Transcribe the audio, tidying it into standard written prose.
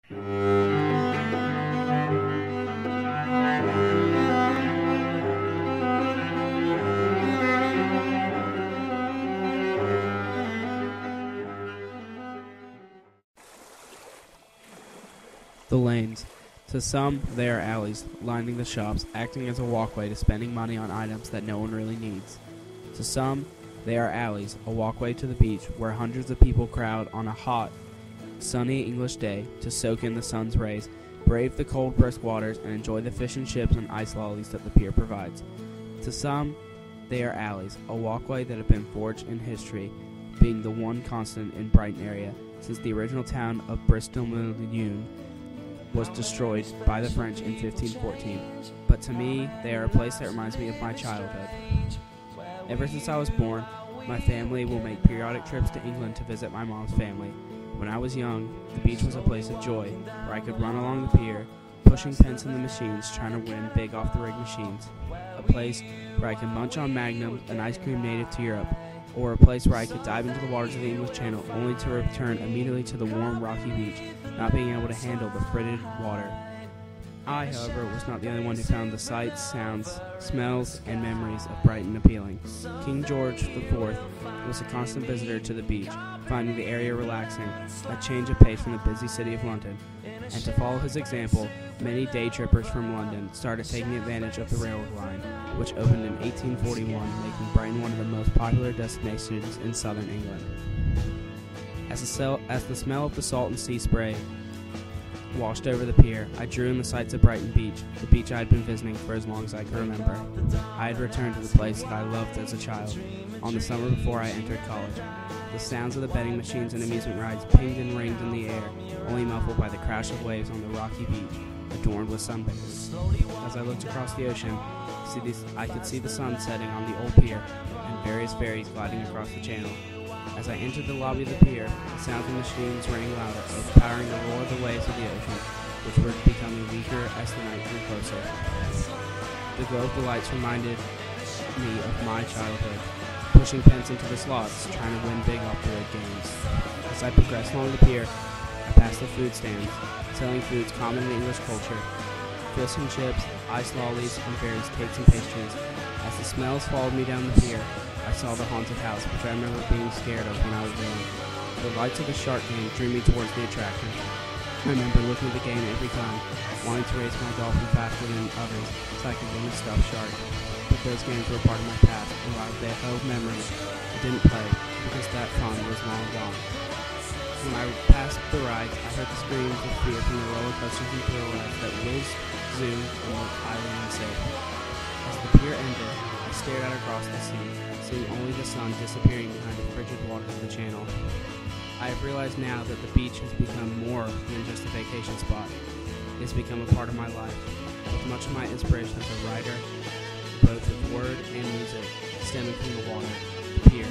The lanes. To some, they are alleys, lining the shops, acting as a walkway to spending money on items that no one really needs. To some, they are alleys, a walkway to the beach where hundreds of people crowd on a hot, sunny English day to soak in the sun's rays, brave the cold, brisk waters, and enjoy the fish and chips and ice lollies that the pier provides. To some, they are alleys, a walkway that have been forged in history, being the one constant in Brighton area since the original town of Bristol-Mullion was destroyed by the French in 1514. But to me, they are a place that reminds me of my childhood. Ever since I was born, my family will make periodic trips to England to visit my mom's family. When I was young, the beach was a place of joy, where I could run along the pier, pushing pence in the machines, trying to win big off the rig machines. A place where I could munch on Magnum, an ice cream native to Europe, or a place where I could dive into the waters of the English Channel only to return immediately to the warm, rocky beach, not being able to handle the frigid water. I, however, was not the only one who found the sights, sounds, smells, and memories of Brighton appealing. King George IV was a constant visitor to the beach, finding the area relaxing, a change of pace from the busy city of London. And to follow his example, many day trippers from London started taking advantage of the railroad line, which opened in 1841, making Brighton one of the most popular destinations in southern England. As the smell of the salt and sea spray washed over the pier, I drew in the sights of Brighton Beach, the beach I had been visiting for as long as I could remember. I had returned to the place that I loved as a child, on the summer before I entered college. The sounds of the betting machines and amusement rides pinged and ringed in the air, only muffled by the crash of waves on the rocky beach, adorned with sunbathers. As I looked across the ocean, I could see the sun setting on the old pier, and various ferries gliding across the channel. As I entered the lobby of the pier, the sounds of the machines rang louder, overpowering the roar of the waves of the ocean, which were becoming weaker as the night grew closer. The glow of the lights reminded me of my childhood, pushing pence into the slots, trying to win big off the rig games. As I progressed along the pier, I passed the food stands, selling foods common in English culture, fish and chips, ice lollies, and various cakes and pastries. As the smells followed me down the pier, I saw the haunted house, which I remember being scared of when I was young. The lights of the shark game drew me towards the attraction. I remember looking at the game every time, wanting to race my dolphin faster than others so I could win a stuffed shark. But those games were part of my past, and while they held memories, I didn't play because that fun was long gone. When I passed the rides, I heard the screams of fear from the roller coasters and pirouettes that whizzed, zoomed, and looked highly unsafe. As the pier ended, I stared out across the sea, seeing only the sun disappearing behind the frigid waters of the channel. I have realized now that the beach has become more than just a vacation spot. It has become a part of my life, with much of my inspiration as a writer, both with word and music, stemming from the water, the pier,